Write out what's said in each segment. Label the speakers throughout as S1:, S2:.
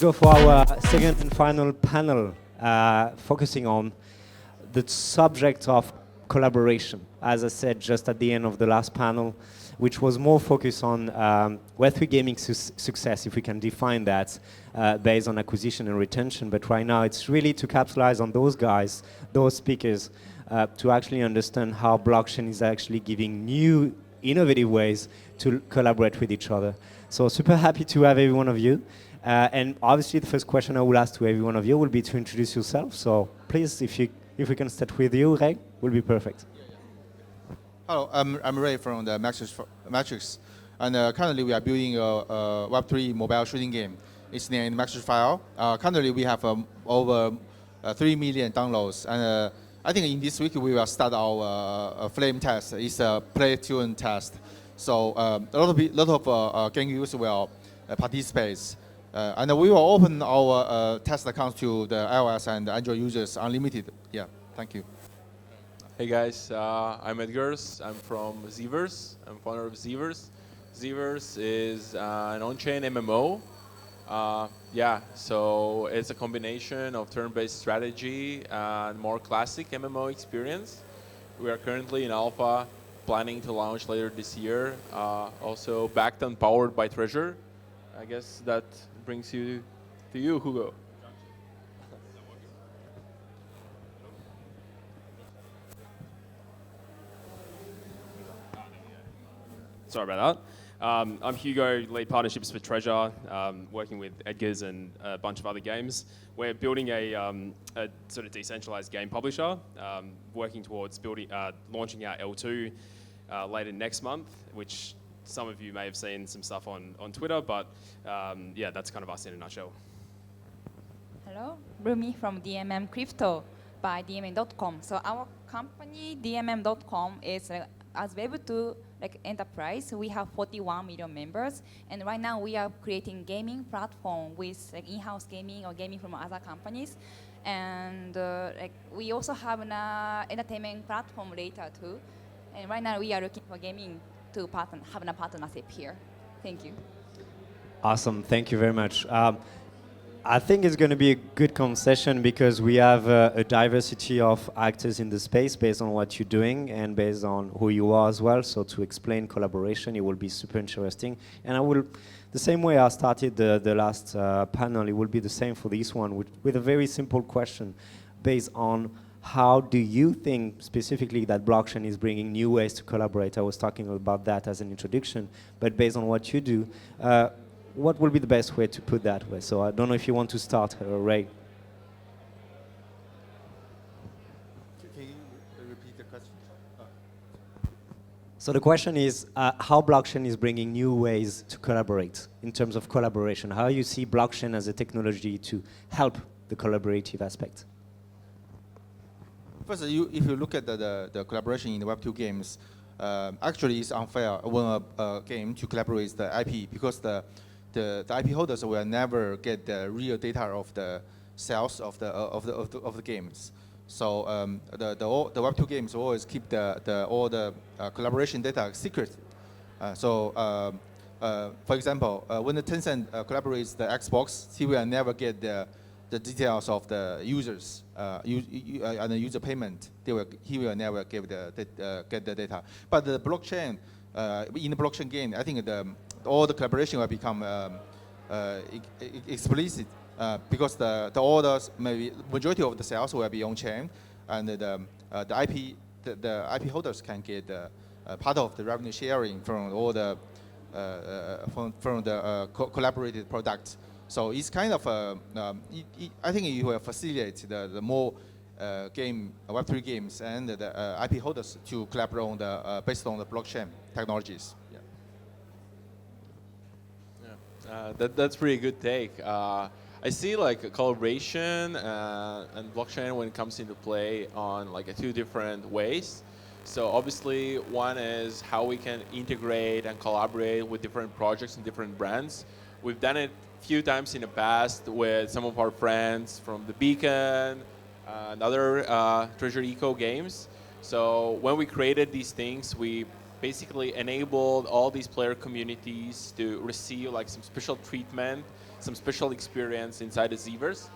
S1: go for our second and final panel, focusing on the subject of collaboration. As I said just at the end of the last panel, which was more focused on Web3 gaming success, if we can define that, based on acquisition and retention. But right now, it's really to capitalize on those guys, those speakers, to actually understand how blockchain is actually giving new, innovative ways to collaborate with each other. So super happy to have every one of you. And obviously, the first question I will ask to every one of you will be to introduce yourself. So please, if we can start with you, Ray, will be perfect.
S2: Hello, I'm Ray from the Matrix. And currently we are building a Web3 mobile shooting game. It's named Matrix File. Currently we have over 3 million downloads. And I think in this week we will start our flame test. It's a PlayToEarn test. So a lot of game users will participate. And we will open our test accounts to the iOS and Android users unlimited. Yeah, thank you.
S3: Hey guys, I'm Edgars. I'm from Zeeverse. I'm founder of Zeeverse. Zeeverse is an on-chain MMO. So it's a combination of turn-based strategy and more classic MMO experience. We are currently in alpha, planning to launch later this year. Also backed and powered by Treasure. I guess that brings you to you, Hugo.
S4: Sorry about that. I'm Hugo, lead partnerships for Treasure, working with Edgars and a bunch of other games. We're building a sort of decentralized game publisher, working towards launching our L2 later next month, which some of you may have seen some stuff on Twitter, but yeah, that's kind of us in a nutshell.
S5: Hello, Rumi from DMM Crypto by DMM.com. So our company, DMM.com, is as Web2 enterprise. We have 41 million members, and right now we are creating gaming platform with in-house gaming or gaming from other companies, and we also have an entertainment platform later too. And right now we are looking for gaming to have a partnership here. Thank you.
S1: Awesome, thank you very much. I think it's going to be a good conversation because we have a diversity of actors in the space based on what you're doing and based on who you are as well. So to explain collaboration, it will be super interesting. And the same way I started the last panel, it will be the same for this one with a very simple question based on how do you think specifically that blockchain is bringing new ways to collaborate? I was talking about that as an introduction, but based on what you do, what will be the best way to put that way? So I don't know if you want to start, Ray.
S2: Can you repeat the question?
S1: So the question is how blockchain is bringing new ways to collaborate in terms of collaboration. How you see blockchain as a technology to help the collaborative aspect?
S2: First, if you look at the collaboration in the Web2 games, actually it's unfair when a game to collaborate with the IP because the IP holders will never get the real data of the sales of the games. So the Web2 games always keep all the collaboration data secret. For example, when the Tencent collaborates the Xbox, he will never get the details of the users and the user payment. He will never get the data. But the blockchain, in the blockchain game, I think all the collaboration will become explicit because all the maybe majority of the sales will be on chain, and the IP holders can get part of the revenue sharing from all the from the collaborated products. So it's kind of I think it will facilitate the more Web3 games and the IP holders to collaborate on based on the blockchain technologies.
S3: That's pretty good take. I see like collaboration and blockchain when it comes into play on like two different ways. So obviously one is how we can integrate and collaborate with different projects and different brands. We've done it a few times in the past with some of our friends from the Beacon and other Treasure Eco games. So when we created these things, we basically enabled all these player communities to receive like some special treatment, some special experience inside the Zeeverse.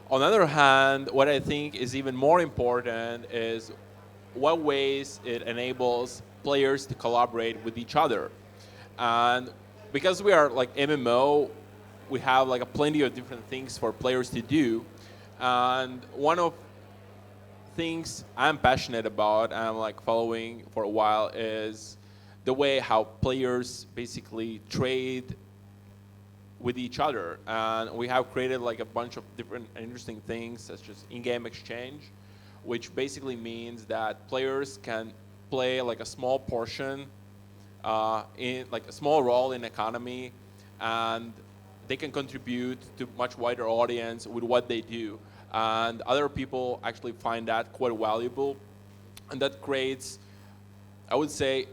S3: On the other hand, what I think is even more important is what ways it enables players to collaborate with each other. And because we are like MMO, we have like a plenty of different things for players to do. And one of things I'm passionate about and I'm like following for a while is the way how players basically trade with each other. And we have created like a bunch of different interesting things such as in-game exchange, which basically means that players can play like a small portion in like a small role in economy, and they can contribute to much wider audience with what they do. And other people actually find that quite valuable. And that creates, I would say,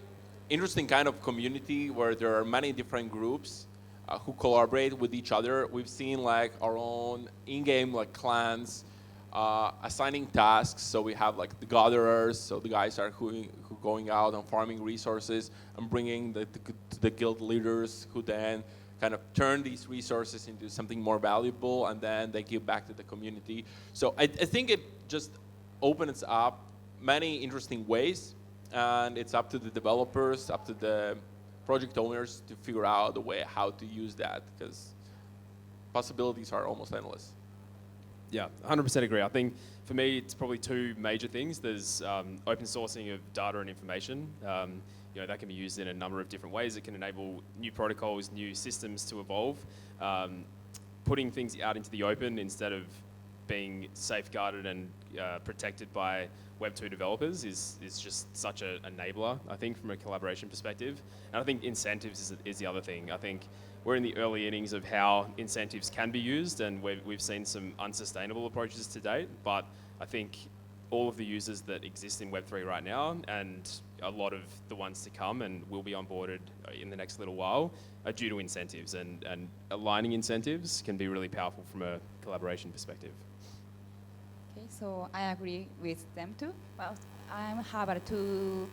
S3: interesting kind of community where there are many different groups who collaborate with each other. We've seen like our own in-game like clans assigning tasks. So we have like the gatherers, so the guys are who going out and farming resources and bringing the guild leaders who then kind of turn these resources into something more valuable, and then they give back to the community. So I think it just opens up many interesting ways, and it's up to the developers, up to the project owners to figure out a way how to use that, because possibilities are almost endless.
S4: Yeah, 100% agree. I think for me, it's probably two major things. There's open sourcing of data and information. That can be used in a number of different ways. It can enable new protocols, new systems to evolve. Putting things out into the open instead of being safeguarded and protected by Web 2 developers is just such an enabler, I think, from a collaboration perspective. And I think incentives is the other thing. I think we're in the early innings of how incentives can be used, and we've seen some unsustainable approaches to date, but I think all of the users that exist in Web3 right now, and a lot of the ones to come and will be onboarded in the next little while, are due to incentives, and aligning incentives can be really powerful from a collaboration perspective.
S5: Okay, so I agree with them too. But I have two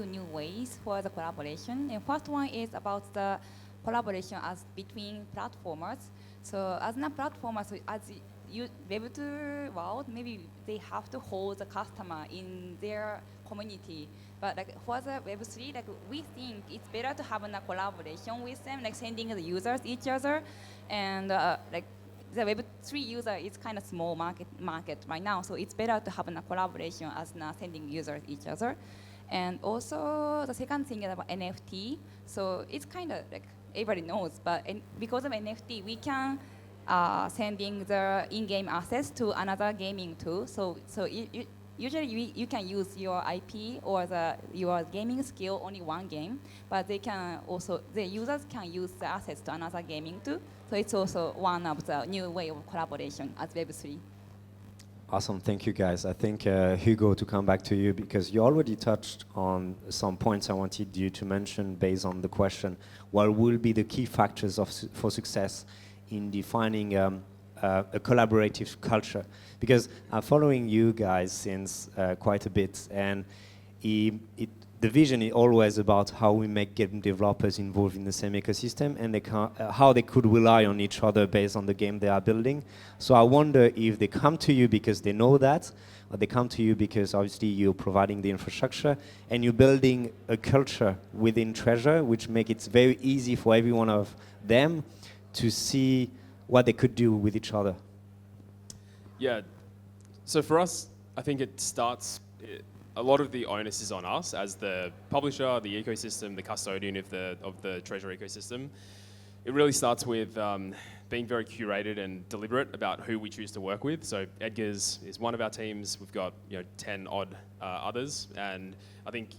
S5: new ways for the collaboration. And first one is about the collaboration as between platformers. So as a platformer, so as you Web2 world, maybe they have to hold the customer in their community. But like for the Web3, like we think it's better to have a collaboration with them, like sending the users each other, and like the Web3 user is kind of small market right now, so it's better to have a collaboration as sending users each other. And also the second thing is about NFT. So it's kind of like everybody knows, but because of NFT, we can sending the in-game assets to another gaming tool. So usually you can use your IP or your gaming skill only one game, but the users can use the assets to another gaming tool. So it's also one of the new way of collaboration as Web3.
S1: Awesome, thank you guys. I think Hugo, to come back to you, because you already touched on some points I wanted you to mention based on the question, what will be the key factors for success in defining a collaborative culture? Because I'm following you guys since quite a bit, and the vision is always about how we make game developers involved in the same ecosystem, and how they could rely on each other based on the game they are building. So I wonder if they come to you because they know that, or they come to you because obviously you're providing the infrastructure and you're building a culture within Treasure, which makes it very easy for every one of them to see what they could do with each other.
S4: Yeah, so for us, I think it starts, a lot of the onus is on us as the publisher, the ecosystem, the custodian of the Treasure ecosystem. It really starts with being very curated and deliberate about who we choose to work with. So Edgars is one of our teams. We've got 10 odd others, and I think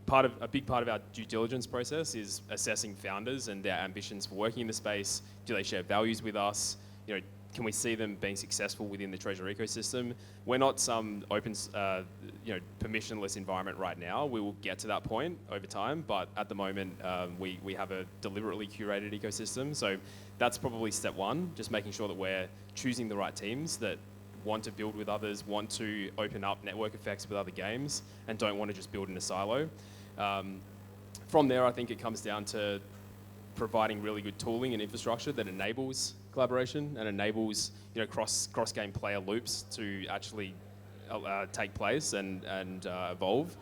S4: a big part of our due diligence process is assessing founders and their ambitions for working in the space. Do they share values with us? Can we see them being successful within the Treasure ecosystem? We're not some open, permissionless environment right now. We will get to that point over time, but at the moment, we have a deliberately curated ecosystem. So that's probably step one, just making sure that we're choosing the right teams that want to build with others, want to open up network effects with other games, and don't want to just build in a silo. from there, I think it comes down to providing really good tooling and infrastructure that enables collaboration and enables cross game player loops to actually take place and evolve.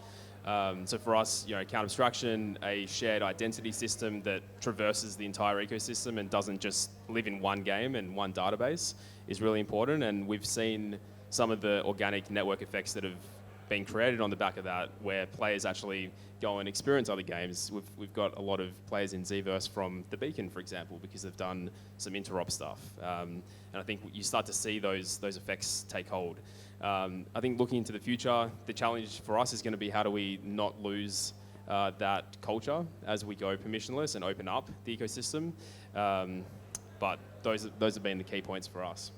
S4: So for us, account abstraction, a shared identity system that traverses the entire ecosystem and doesn't just live in one game and one database is really important. And we've seen some of the organic network effects that have been created on the back of that, where players actually go and experience other games. We've got a lot of players in Zeeverse from the Beacon, for example, because they've done some interop stuff. And I think you start to see those effects take hold. I think looking into the future, the challenge for us is going to be how do we not lose that culture as we go permissionless and open up the ecosystem. But those have been the key points for us.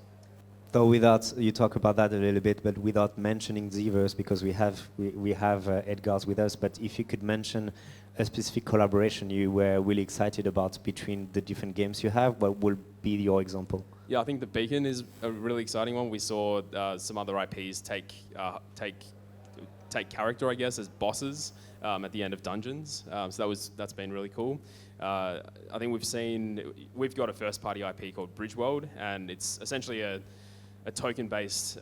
S1: Though without, you talk about that a little bit, but without mentioning Zeeverse, because we have Edgars with us, but if you could mention a specific collaboration you were really excited about between the different games you have, what will be your example?
S4: Yeah, I think the Beacon is a really exciting one. We saw some other IPs take character, I guess, as bosses at the end of dungeons. So that's been really cool. I think we've got a first-party IP called Bridgeworld, and it's essentially a token-based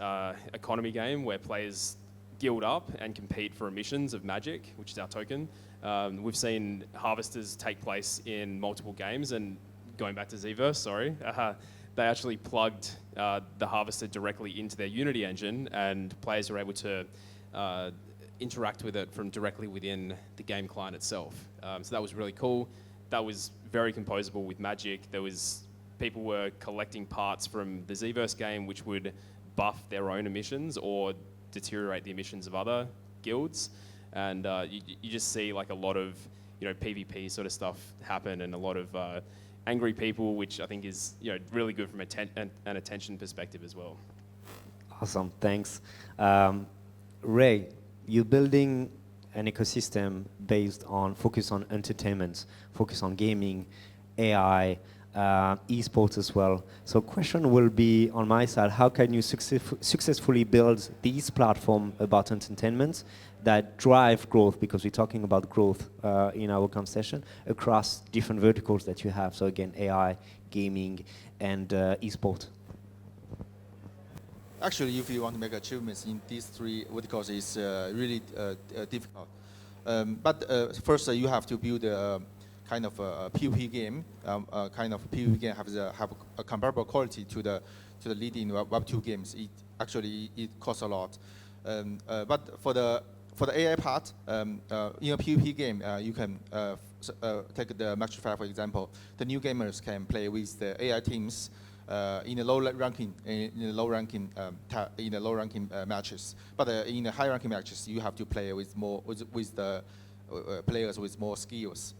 S4: economy game where players guild up and compete for emissions of magic, which is our token. We've seen harvesters take place in multiple games, and going back to Zeeverse, they actually plugged the harvester directly into their Unity engine, and players were able to interact with it from directly within the game client itself. So that was really cool. That was very composable with magic. People were collecting parts from the Zeeverse game which would buff their own emissions or deteriorate the emissions of other guilds. And you just see like a lot of PvP sort of stuff happen, and a lot of angry people, which I think is really good from an attention perspective as well.
S1: Awesome, thanks. Ray, you're building an ecosystem focus on entertainment, focus on gaming, AI, esports as well. So question will be on my side, how can you successfully build these platforms about entertainment that drive growth, because we're talking about growth in our conversation, across different verticals that you have. So again, AI, gaming, and esport.
S2: Actually, if you want to make achievements in these three verticals, it's really difficult. But first, you have to build a kind of a PvP game. Kind of PvP game have a comparable quality to the leading Web2 games. It costs a lot. But for the AI part, in a PvP game, you can take the Match5, for example. The new gamers can play with the AI teams in the low ranking matches. But in the high ranking matches, you have to play with the players with more skills.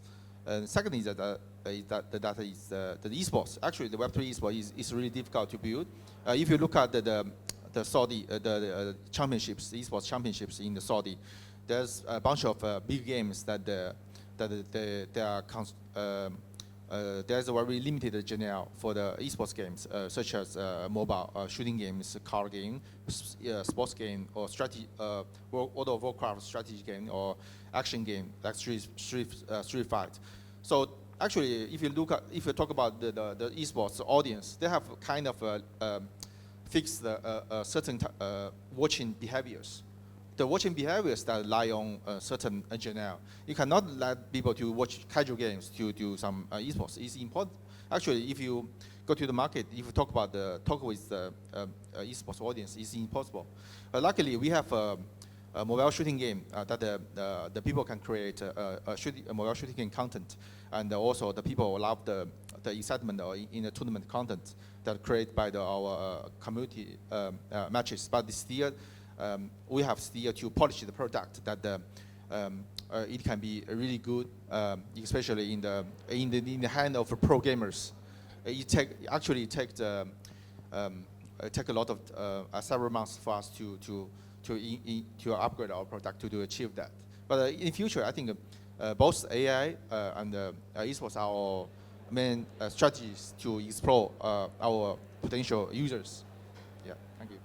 S2: Second is that the esports. Actually, the Web3 esports is really difficult to build. If you look at the Saudi championships, the esports championships in the Saudi, there's a bunch of big games that there's a very limited genre for the esports games, such as mobile shooting games, car game, sports game, or strategy, World of Warcraft strategy game, or action game like Street Fight. So actually, if you talk about the esports audience, they have kind of fixed certain watching behaviors. The watching behaviors that rely on a certain genre. You cannot let people to watch casual games to do some esports. It's important. Actually, if you go to the market, if you talk with the esports audience, it's impossible. But luckily, we have a mobile shooting game that the people can create a mobile shooting game content, and also the people love the excitement in the tournament content that created by our community matches. But still, we have still to polish the product that it can be really good, especially in the hand of pro gamers. It takes a lot of several months for us to upgrade our product to achieve that. But in the future, I think both AI and esports are our main strategies to explore our potential users. Yeah, thank you.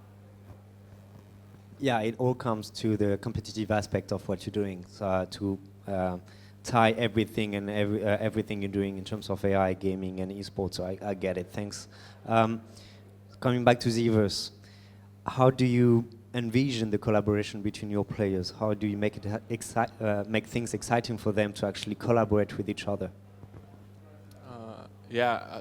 S1: Yeah, it all comes to the competitive aspect of what you're doing. So to tie everything and everything you're doing in terms of AI, gaming, and esports. So I get it. Thanks. Coming back to Zeeverse, how do you envision the collaboration between your players? How do you make it make things exciting for them to actually collaborate with each other?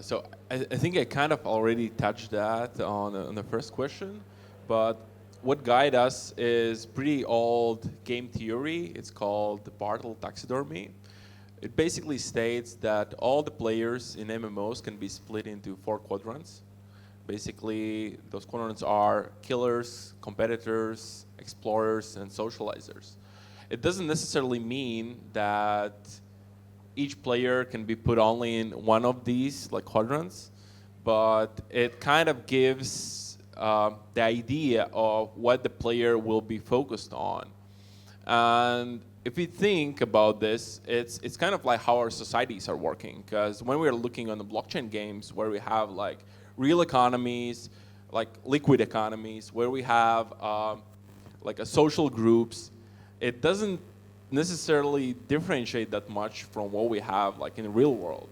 S3: So I think I kind of already touched that on the first question, but what guides us is pretty old game theory. It's called the Bartle taxidermy. It basically states that all the players in MMOs can be split into 4 quadrants. Basically, those quadrants are killers, competitors, explorers, and socializers. It doesn't necessarily mean that each player can be put only in one of these quadrants, but it kind of gives the idea of what the player will be focused on. And if we think about this, it's kind of like how our societies are working. Because when we're looking on the blockchain games, where we have real economies, liquid economies, where we have a social groups, it doesn't necessarily differentiate that much from what we have in the real world.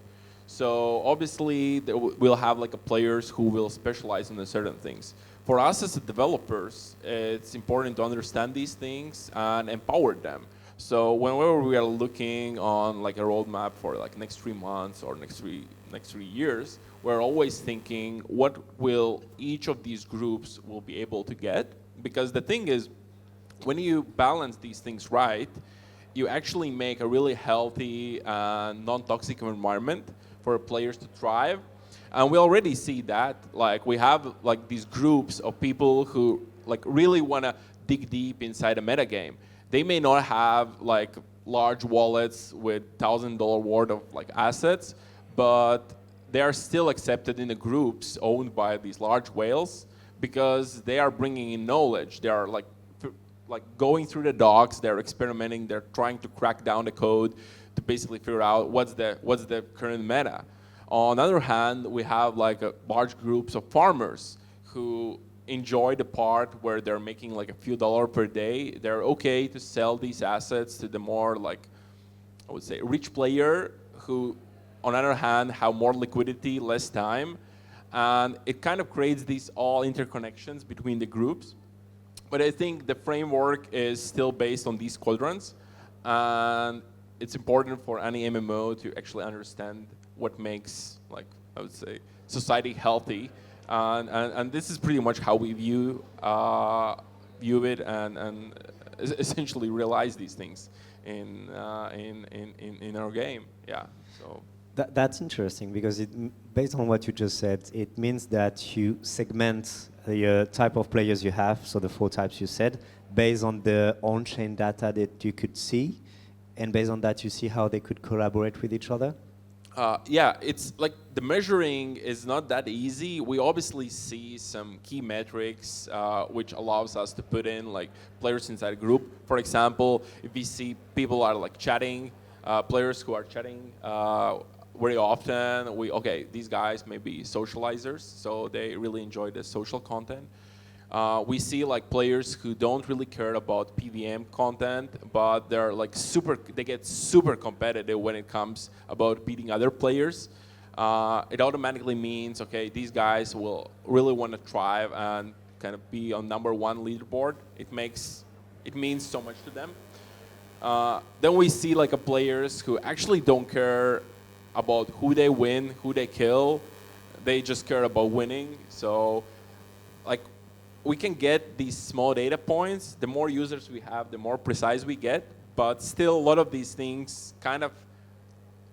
S3: So obviously we'll have players who will specialize in certain things. For us as developers, it's important to understand these things and empower them. So whenever we are looking on a roadmap for next 3 months or next three years, we're always thinking what will each of these groups will be able to get. Because the thing is, when you balance these things right, you actually make a really healthy and non-toxic environment for players to thrive. And we already see that. We have these groups of people who really want to dig deep inside a metagame. They may not have large wallets with $1,000 worth of assets, but they are still accepted in the groups owned by these large whales because they are bringing in knowledge. They are going through the docs, they're experimenting, they're trying to crack down the code to basically figure out what's the current meta. On the other hand, we have large groups of farmers who enjoy the part where they're making a few dollars per day. They're okay to sell these assets to the more I would say rich player who, on the other hand, have more liquidity, less time. And it kind of creates these all interconnections between the groups. But I think the framework is still based on these quadrants, and it's important for any MMO to actually understand what makes, I would say, society healthy, and this is pretty much how we view it and essentially realize these things in our game. Yeah. So.
S1: That's interesting because based on what you just said, it means that you segment the type of players you have, so the 4 types you said, based on the on-chain data that you could see, and based on that you see how they could collaborate with each other?
S3: Yeah, it's the measuring is not that easy. We obviously see some key metrics which allows us to put in players inside a group. For example, if we see people are chatting, players who are chatting very often, these guys may be socializers, so they really enjoy the social content. We see players who don't really care about PVM content, but they're they get super competitive when it comes about beating other players. It automatically means, these guys will really want to thrive and kind of be on #1 leaderboard. It means so much to them. Then we see players who actually don't care about who they win, who they kill. They just care about winning. So we can get these small data points. The more users we have, the more precise we get. But still, a lot of these things kind of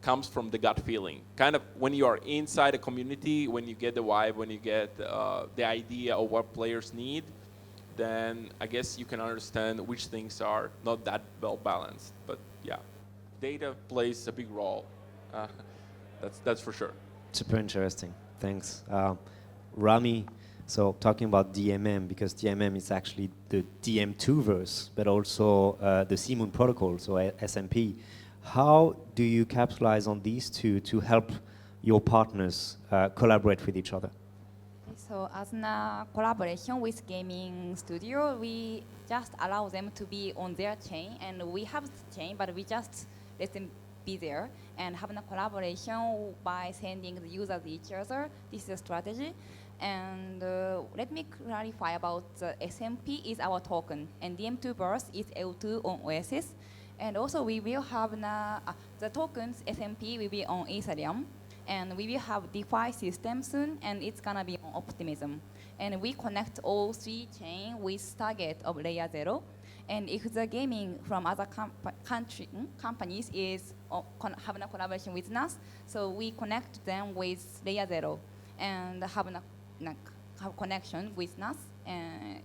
S3: comes from the gut feeling. Kind of when you are inside a community, when you get the vibe, when you get the idea of what players need, then I guess you can understand which things are not that well balanced. But yeah, data plays a big role. That's for sure.
S1: Super interesting. Thanks. Rami, so talking about DMM, because DMM is actually the DM2verse, but also the Seamoon protocol, so SMP. How do you capitalize on these two to help your partners collaborate with each other?
S5: So as a collaboration with gaming studio, we just allow them to be on their chain, and we have the chain, but we just let them be there and having a collaboration by sending the users each other. This is a strategy. And let me clarify about the SMP is our token, and DM2Verse is L2 on OSS. And also we will have the tokens SMP will be on Ethereum, and we will have DeFi system soon, and it's gonna be on Optimism. And we connect all three chains with target of layer 0. And if the gaming from other companies is having a collaboration with us, so we connect them with layer 0 and have connection with us.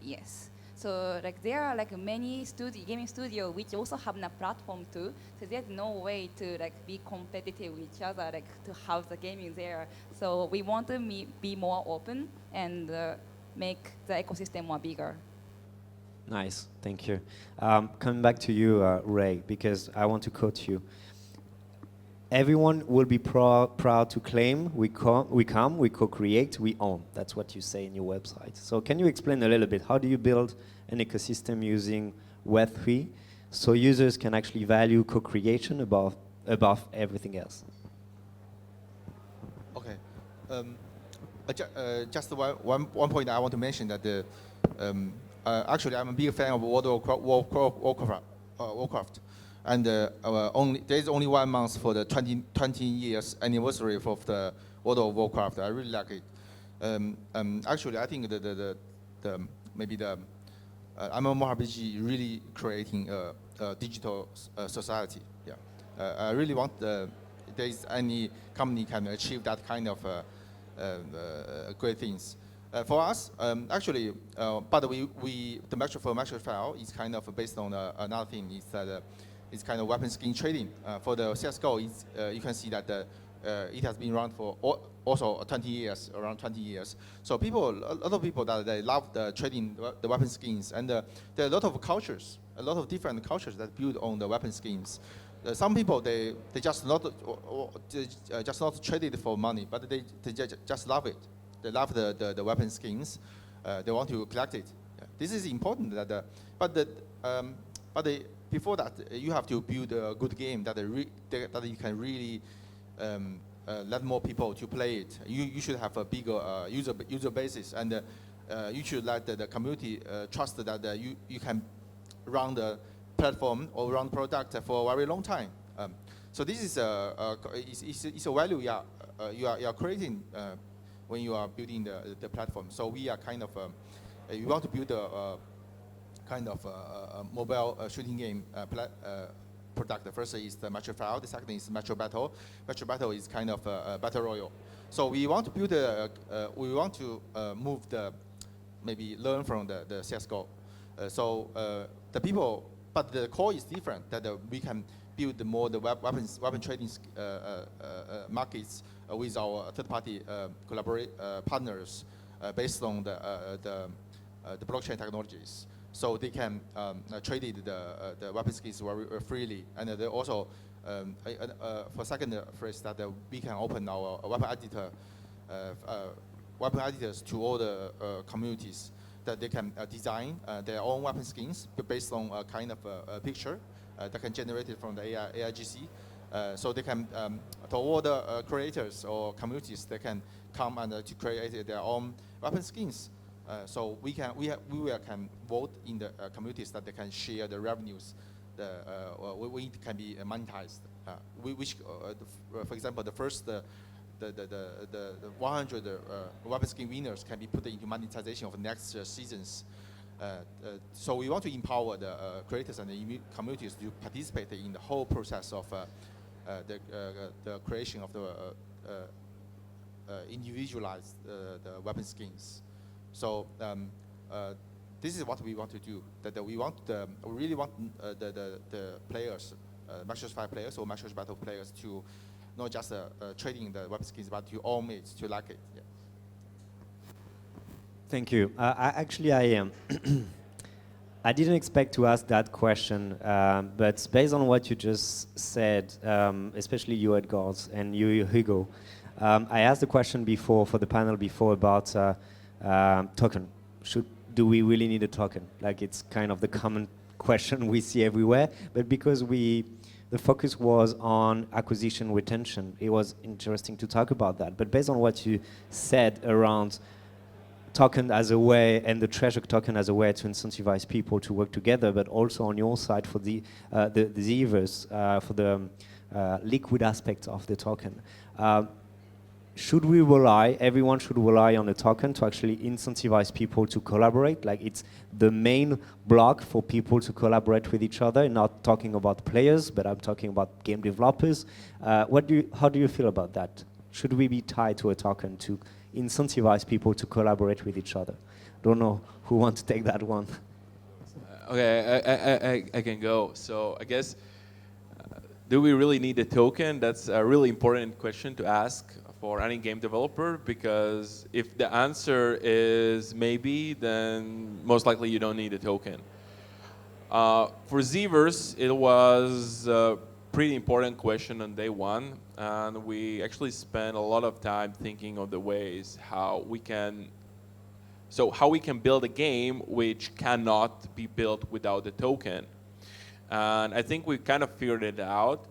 S5: Yes. So like there are like many gaming studio which also have a platform too. So there's no way to like be competitive with each other, like to have the gaming there. So we want to be more open and make the ecosystem more bigger.
S1: Nice, thank you. Coming back to you, Ray, because I want to quote you. Everyone will be proud to claim we co-create, we own. That's what you say in your website. So can you explain a little bit, how do you build an ecosystem using Web3 so users can actually value co-creation above everything else?
S2: Okay. Just one point I want to mention that actually I'm a big fan of World of Warcraft. And there's only 1 month for the 20 years anniversary of the World of Warcraft. I really like it. Actually, I think maybe the MMORPG really creating a digital society. Yeah, I really want there's any company can achieve that kind of great things. For us, actually, but the metric for metric file is kind of based on another thing. Is that it's kind of weapon skin trading. For the CS:GO, you can see that it has been around for also 20 years, around 20 years. So a lot of people that they love the trading the weapon skins, and there are a lot of cultures, a lot of different cultures that build on the weapon skins. Some people they just not trade it for money, but they just love it. They love the weapon skins. They want to collect it. Yeah. This is important. Before that, you have to build a good game that you can really let more people to play it. You should have a bigger user basis, and you should let the community trust that you can run the platform or run the product for a very long time. So this is a value you are creating when you are building the platform. So we are kind of we want to build a kind of mobile shooting game product. The first is the Metro File. The second is Metro Battle. Metro Battle is kind of a battle royale. So we want to build we want to maybe learn from the CS:GO. So the people, but the core is different. That we can build more the weapon trading markets with our third-party partners based on the blockchain technologies. So they can trade the weapon skins very freely, and they also for second phrase that we can open our weapon editors to all the communities that they can design their own weapon skins based on a kind of a picture that can generate it from the AIGC. So they can to all the creators or communities, they can come and to create their own weapon skins. So we can vote in the communities that they can share the revenues. We can be monetized. For example, the first the 100 weapon skin winners can be put into monetization of next seasons. So we want to empower the creators and the communities to participate in the whole process of the creation of the individualized the weapon skins. So this is what we want to do. That we really want the players, Masters 5 players or Masters Battle players to not just trading the weapon skins, but to own it, to like it. Yeah.
S1: Thank you. Actually, I didn't expect to ask that question, but based on what you just said, especially you, Edgars, and you, Hugo, I asked the question before for the panel before about token. Do we really need a token? Like, it's kind of the common question we see everywhere, but because the the focus was on acquisition retention. It was interesting to talk about that. But based on what you said around token as a way and the treasure token as a way to incentivize people to work together, but also on your side for the Zeeverse, for the liquid aspect of the token. Should we rely, everyone should rely on a token to actually incentivize people to collaborate? Like it's the main block for people to collaborate with each other, not talking about players, but I'm talking about game developers. How do you feel about that? Should we be tied to a token to incentivize people to collaborate with each other? Don't know who wants to take that one.
S3: Okay, I can go. So I guess, do we really need a token? That's a really important question to ask for any game developer, because if the answer is maybe, then most likely you don't need a token. For Zeeverse, it was a pretty important question on day one, and we actually spent a lot of time thinking of the ways how we can build a game which cannot be built without a token. And I think we kind of figured it out.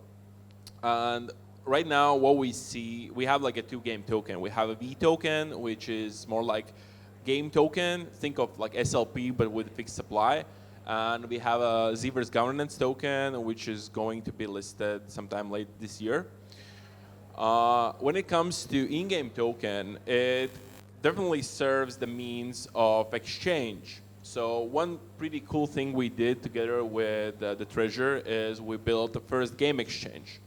S3: And right now, what we see, we have like a two-game token. We have a V token, which is more like game token. Think of like SLP, but with fixed supply. And we have a Zeeverse governance token, which is going to be listed sometime late this year. When it comes to in-game token, it definitely serves the means of exchange. So one pretty cool thing we did together with the Treasure is we built the first game exchange.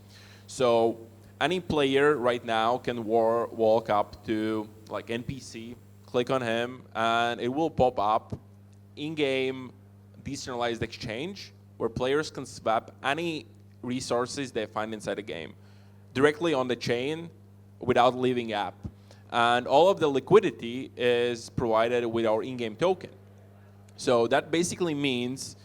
S3: So any player right now can walk up to like NPC, click on him, and it will pop up in-game decentralized exchange where players can swap any resources they find inside the game directly on the chain without leaving app. And all of the liquidity is provided with our in-game token. So that basically means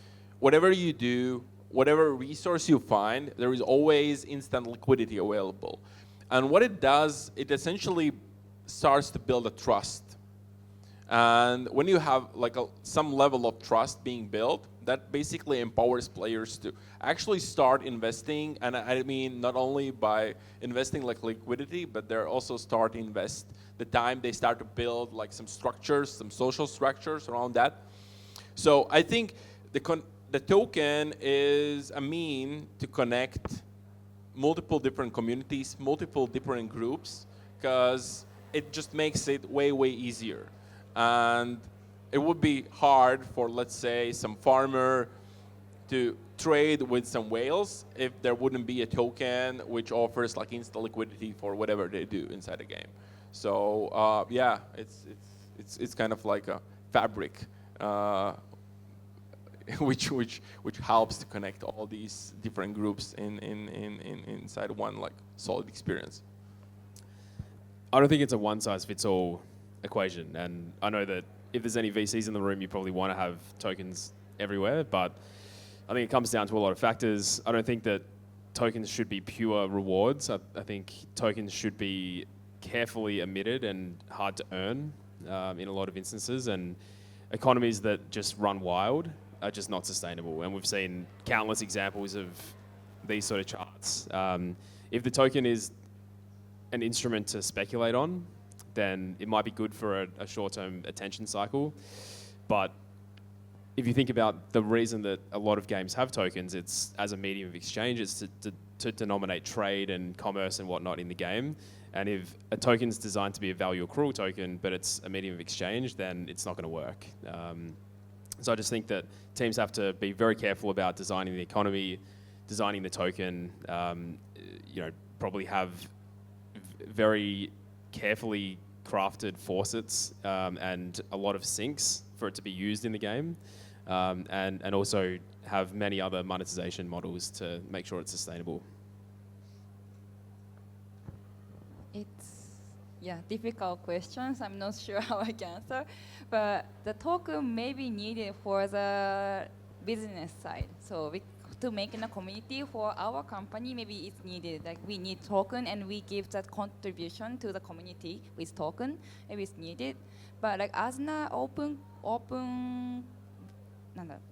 S3: whatever you do, whatever resource you find, there is always instant liquidity available. And what it does, it essentially starts to build a trust. And when you have like some level of trust being built, that basically empowers players to actually start investing. And I mean, not only by investing like liquidity, but they're also start to invest the time they start to build like some structures, some social structures around that. So I think the token is a mean to connect multiple different communities, multiple different groups, because it just makes it way, way easier. And it would be hard for, let's say, some farmer to trade with some whales if there wouldn't be a token which offers like instant liquidity for whatever they do inside the game. So yeah, it's kind of like a fabric which helps to connect all these different groups inside one like solid experience.
S4: I don't think it's a one-size-fits-all equation, and I know that if there's any VCs in the room, you probably want to have tokens everywhere, but I think it comes down to a lot of factors. I don't think that tokens should be pure rewards. I think tokens should be carefully emitted and hard to earn in a lot of instances, and economies that just run wild are just not sustainable. And we've seen countless examples of these sort of charts. If the token is an instrument to speculate on, then it might be good for a short-term attention cycle. But if you think about the reason that a lot of games have tokens, it's as a medium of exchange, it's to denominate trade and commerce and whatnot in the game. And if a token is designed to be a value accrual token, but it's a medium of exchange, then it's not going to work. So I just think that teams have to be very careful about designing the economy, designing the token, probably have very carefully crafted faucets and a lot of sinks for it to be used in the game, and also have many other monetization models to make sure it's sustainable.
S5: Difficult questions. I'm not sure how I can answer, but the token may be needed for the business side. So to make in a community for our company, maybe it's needed. Like we need token, and we give that contribution to the community with token. Maybe it's needed, but like as an open,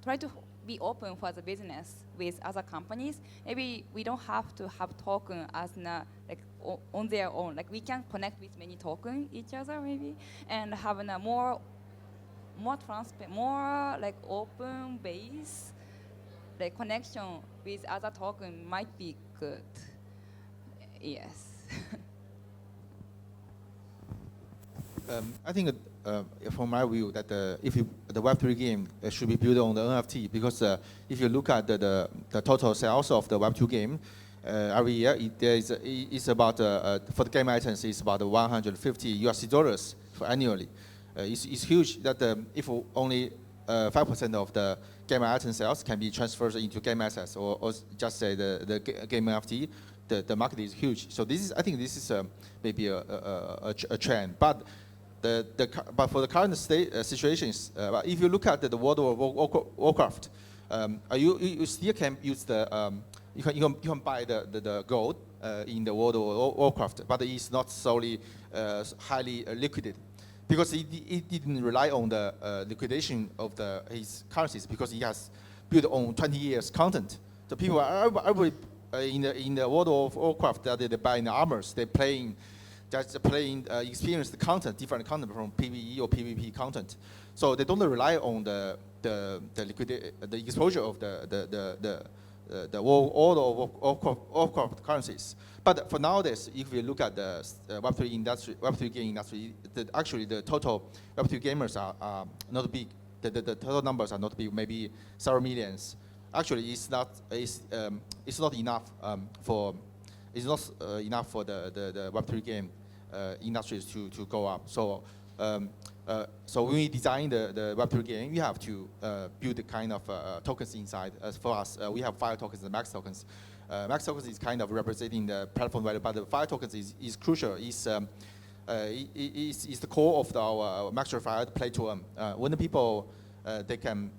S5: try to be open for the business with other companies. Maybe we don't have to have token as on their own. Like we can connect with many token each other maybe, and have a more transparent, more like open base, like connection with other token might be good. Yes.
S2: I think, from my view, that if the Web3 game should be built on the NFT, because if you look at the total sales of the Web2 game every year, it's about for the game items, it's about $150 for annually. It's huge. That if only 5% of the game item sales can be transferred into game assets, or just say the game NFT, the market is huge. So I think this is maybe a trend, but. But for the current situations, if you look at the World of Warcraft, you still can use you can buy the gold in the World of Warcraft, but it's not solely highly liquid, because it didn't rely on the liquidation of his currencies, because he has built on 20 years content. So people are in the World of Warcraft that they buy in the armors, they're playing. Just experience the content, different content from PvE or PvP content, so they don't rely on the exposure of the world of Warcraft currencies. But for nowadays, if we look at the Web3 industry, Web3 game industry, actually the total Web3 gamers are not big. The total numbers are not big, maybe several millions. Actually, it's not enough for the Web3 game industries to go up. So so when we design the Web3 game, you have to build the kind of tokens inside. As for us, we have fire tokens and max tokens. Max tokens is kind of representing the platform value, but the fire tokens is crucial. Is the core of our max-verified PlayToEarn. When the people they can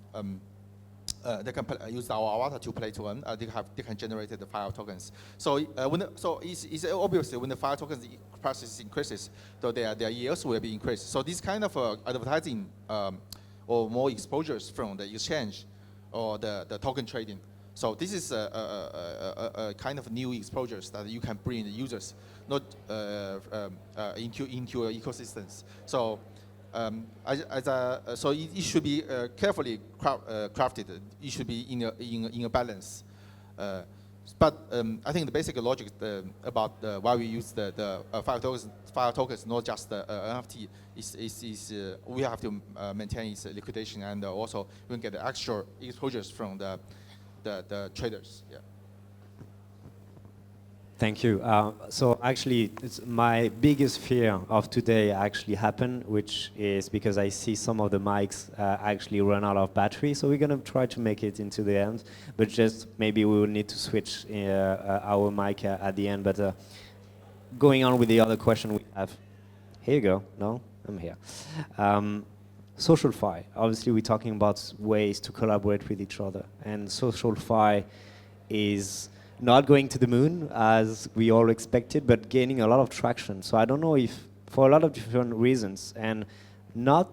S2: use our avatar to PlayToEarn, they can generate the fire tokens. So it's obviously when the fire tokens prices increases, so their yields will be increased. So this kind of advertising or more exposures from the exchange or the token trading. So this is a kind of new exposures that you can bring the users not into your ecosystems. So so it should be carefully crafted. It should be in a balance. But I think the basic logic about why we use the fire tokens, not just the NFT, is we have to maintain its liquidation, and also we can get the extra exposures from the traders. Yeah.
S1: Thank you. So actually, my biggest fear of today actually happened, which is because I see some of the mics actually run out of battery. So we're going to try to make it into the end, but just maybe we will need to switch our mic at the end. But going on with the other question we have. Here you go. No, I'm here. SocialFi. Obviously, we're talking about ways to collaborate with each other. And SocialFi is not going to the moon as we all expected, but gaining a lot of traction. So I don't know if, for a lot of different reasons, and not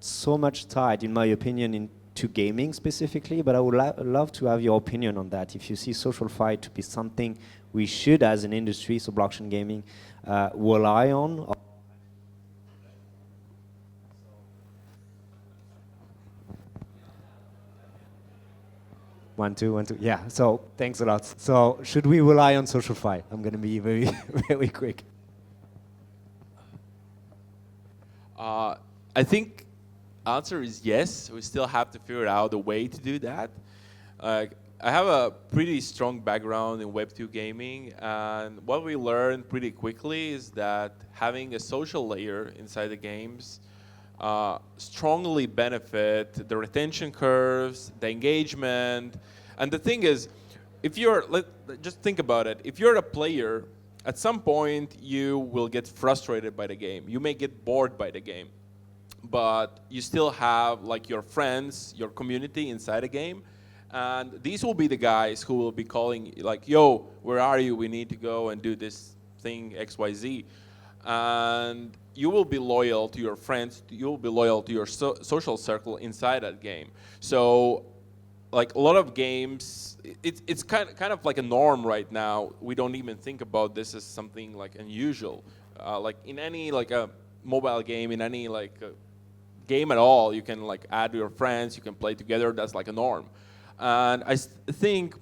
S1: so much tied, in my opinion, into gaming specifically, but I would love to have your opinion on that. If you see SocialFi to be something we should, as an industry, so blockchain gaming, rely on. One, two. Yeah, so thanks a lot. So should we rely on SocialFi? I'm going to be very, very quick.
S3: I think answer is yes. We still have to figure out a way to do that. I have a pretty strong background in Web2 gaming, and what we learned pretty quickly is that having a social layer inside the games strongly benefit the retention curves, the engagement. And the thing is, if you're, just think about it, if you're a player, at some point you will get frustrated by the game. You may get bored by the game, but you still have like your friends, your community inside a game. And these will be the guys who will be calling like, yo, where are you? We need to go and do this thing XYZ. And you will be loyal to your friends, you will be loyal to your social circle inside that game. So like a lot of games, it's kind of like a norm right now. We don't even think about this as something like unusual. Like in any like a mobile game, in any like game at all, you can like add your friends, you can play together. That's like a norm. And I think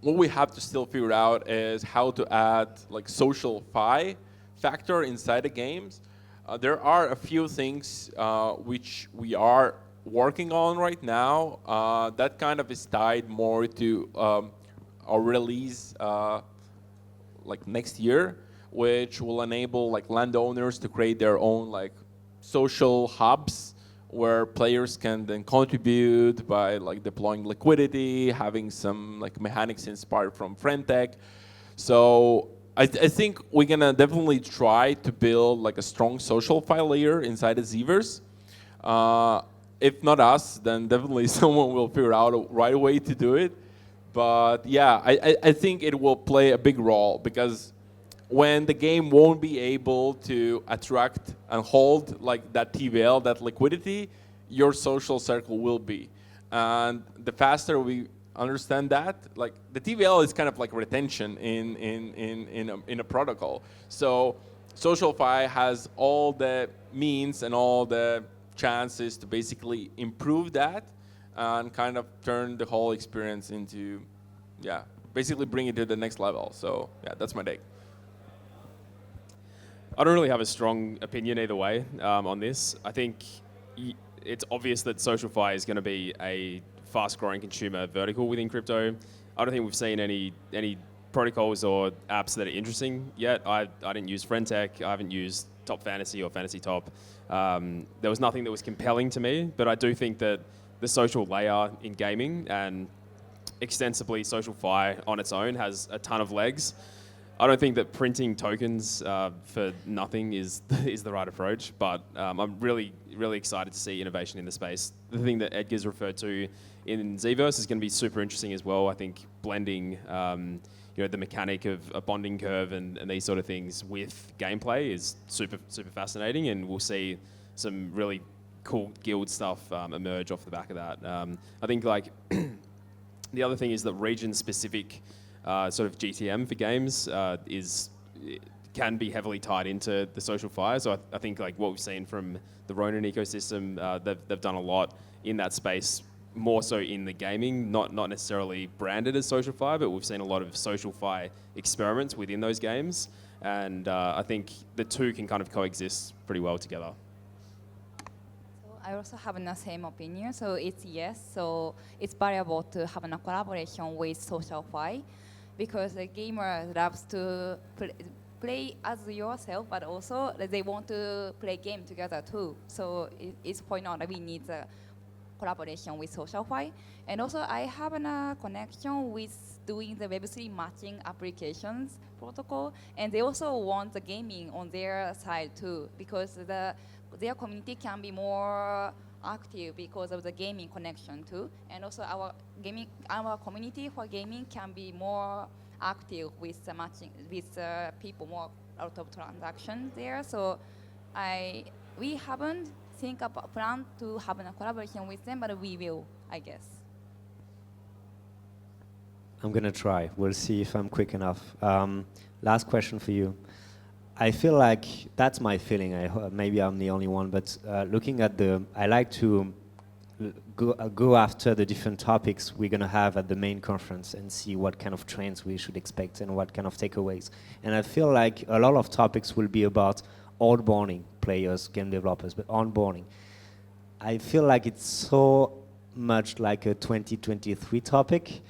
S3: what we have to still figure out is how to add like social factor inside the games. There are a few things which we are working on right now. That kind of is tied more to our release like next year, which will enable like landowners to create their own like social hubs where players can then contribute by like deploying liquidity, having some like mechanics inspired from Friendtech. So I think we're gonna definitely try to build like a strong social file layer inside the Zeeverse. If not us, then definitely someone will figure out a right way to do it. But yeah, I think it will play a big role, because when the game won't be able to attract and hold like that TVL, that liquidity, your social circle will be. And the faster we understand that, like the TVL is kind of like retention in a protocol. So SocialFi has all the means and all the chances to basically improve that and kind of turn the whole experience into, yeah, basically bring it to the next level. So yeah, that's my take.
S4: I don't really have a strong opinion either way on this. I think it's obvious that SocialFi is going to be a fast-growing consumer vertical within crypto. I don't think we've seen any protocols or apps that are interesting yet. I didn't use Friendtech. I haven't used Top Fantasy or Fantasy Top. There was nothing that was compelling to me, but I do think that the social layer in gaming and extensively SocialFi on its own has a ton of legs. I don't think that printing tokens for nothing is the right approach, but I'm really excited to see innovation in the space. The thing that Edgars referred to in Zeeverse is going to be super interesting as well. I think blending the mechanic of a bonding curve and these sort of things with gameplay is super fascinating, and we'll see some really cool guild stuff emerge off the back of that. I think like the other thing is that region-specific sort of GTM for games can be heavily tied into the SocialFi. So I think like what we've seen from the Ronin ecosystem, they've done a lot in that space, more so in the gaming, not necessarily branded as SocialFi, but we've seen a lot of SocialFi experiments within those games, and I think the two can kind of coexist pretty well together.
S5: I also have the same opinion. So it's yes. So it's valuable to have a collaboration with SocialFi, because the gamer loves to play as yourself, but also they want to play game together too. So it's point out that we need a collaboration with SocialFi. And also I have a connection with doing the Web3 matching applications protocol, and they also want the gaming on their side too, because their community can be more active because of the gaming connection too, and also our community for gaming can be more active with the matching with people, more out of transactions there. So we haven't planned to have a collaboration with them, but we will, I guess.
S1: I'm gonna try. We'll see if I'm quick enough. Last question for you. I feel like that's my feeling. Maybe I'm the only one, but looking at I like to go after the different topics we're gonna have at the main conference and see what kind of trends we should expect and what kind of takeaways. And I feel like a lot of topics will be about onboarding players, game developers, but onboarding. I feel like it's so much like a 2023 topic,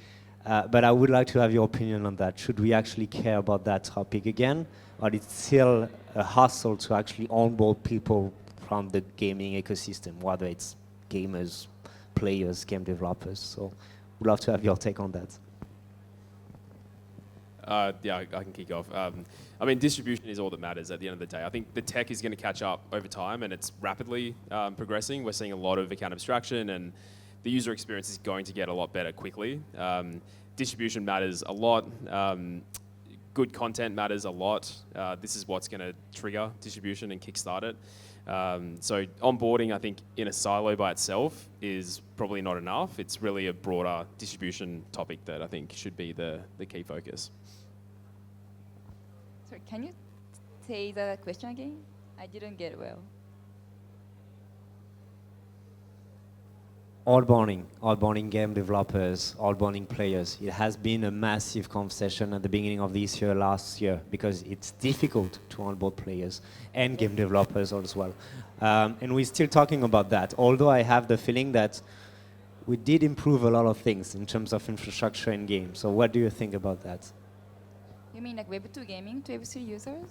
S1: but I would like to have your opinion on that. Should we actually care about that topic again? Or it's still a hustle to actually onboard people from the gaming ecosystem, whether it's gamers, players, game developers. So we'd love to have your take on that.
S4: Yeah, I can kick off. I mean, distribution is all that matters at the end of the day. I think the tech is going to catch up over time, and it's rapidly progressing. We're seeing a lot of account abstraction, and the user experience is going to get a lot better quickly. Distribution matters a lot. Good content matters a lot. This is what's going to trigger distribution and kickstart it. So onboarding, I think, in a silo by itself is probably not enough. It's really a broader distribution topic that I think should be the key focus.
S5: Sorry, can you say the question again? I didn't get it well.
S1: Onboarding game developers, onboarding players. It has been a massive conversation at the beginning of this year, last year, because it's difficult to onboard players and game developers as well. And we're still talking about that, although I have the feeling that we did improve a lot of things in terms of infrastructure and games. So what do you think about that?
S5: You mean like Web2 gaming to Web3 users?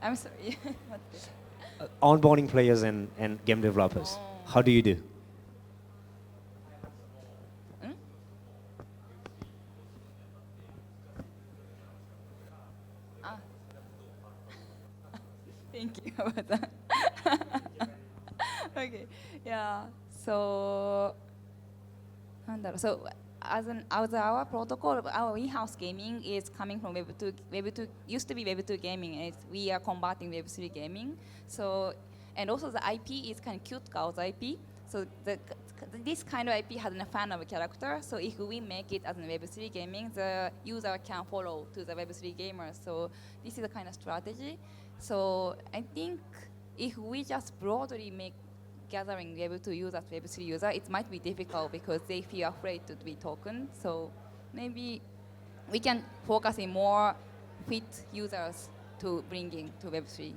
S5: I'm sorry. What the-
S1: Onboarding players and game developers.
S5: Oh.
S1: How do you do?
S5: Thank you about that. Okay, yeah. So, as our protocol, our in-house gaming is coming from Web2. Web2 used to be Web2 gaming, and we are converting Web3 gaming. So, and also the IP is kind of cute girls IP. So this kind of IP has a fan of a character. So if we make it as a Web3 gaming, the user can follow to the Web3 gamers. So this is a kind of strategy. So I think if we just broadly make gathering Web2 users, Web3 user, it might be difficult because they feel afraid to be token. So maybe we can focus in more fit users to bring in to Web3.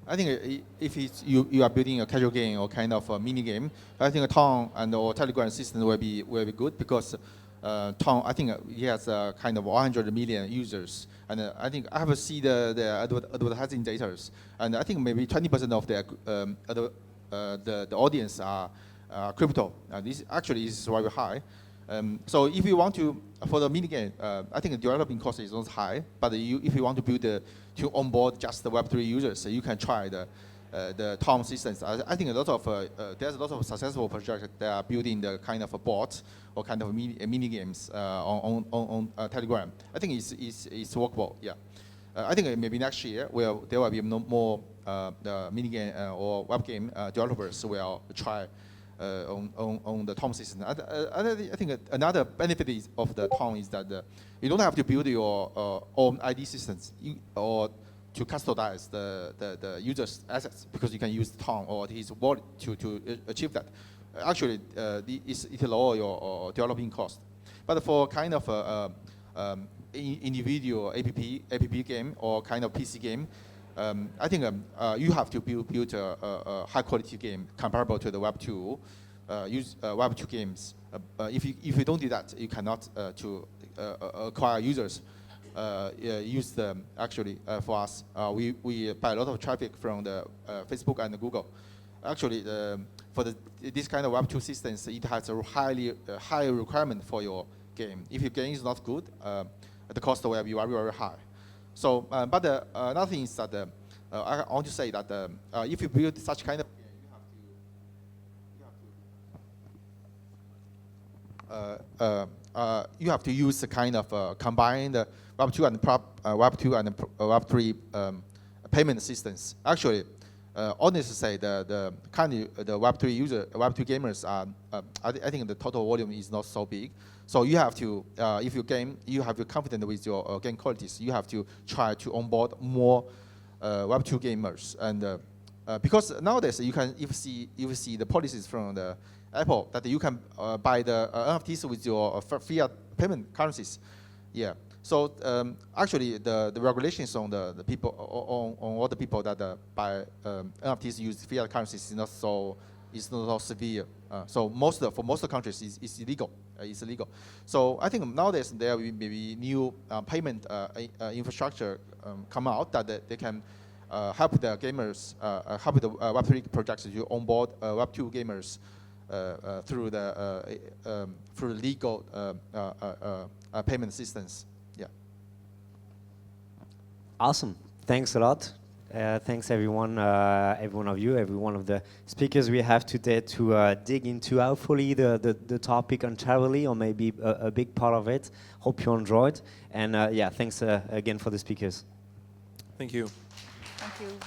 S2: I think if it's you are building a casual game or kind of a mini game, I think a Tom and or Telegram system will be good because Tom, I think he has kind of 100 million users, and I think I have seen the advertising data, and I think maybe 20% of the audience are crypto. This actually is very high. So if you want to, for the mini game, I think the developing cost is not high, but if you want to build to onboard just the Web3 users, you can try the Tom systems. I think there's a lot of successful projects that are building the kind of a bot or kind of mini games on Telegram. I think it's workable. Yeah. I think maybe next year there will be more mini game or web game developers will try on the Tom system. I think another benefit of the Tom is that you don't have to build your own ID systems or to customize the user's assets because you can use Tom or his wallet to achieve that. Actually, it lower your developing cost. But for kind of individual app game or kind of PC game, I think you have to build a high quality game comparable to the Web2 Web2 games. If you don't do that, you cannot to acquire users. Use them actually for us. We buy a lot of traffic from the Facebook and Google. Actually, for this kind of Web2 systems, it has a high requirement for your game. If your game is not good, the cost will be very, very high. So, but another thing is that I want to say that if you build such kind of game, you have to use the kind of combined Web2 and Web2 and Web3 payment systems. Actually, honestly say the Web3 Web2 gamers are, I think the total volume is not so big. So you have to, if you have to be confident with your game qualities, you have to try to onboard more Web2 gamers. And because nowadays you see the policies from the Apple that you can buy the NFTs with your fiat payment currencies. Yeah. So actually, the regulations on the people on all the people that buy NFTs use fiat currencies is not so severe. So for most countries, it's illegal. It's illegal. So I think nowadays there will be maybe new payment infrastructure come out that they can help the gamers, help the Web3 projects to onboard Web2 gamers through the legal payment systems. Yeah.
S1: Awesome. Thanks a lot. Thanks everyone, every one of you, every one of the speakers we have today to dig into hopefully the topic entirely or maybe a big part of it. Hope you enjoyed. And yeah, thanks again for the speakers.
S3: Thank you.
S5: Thank you.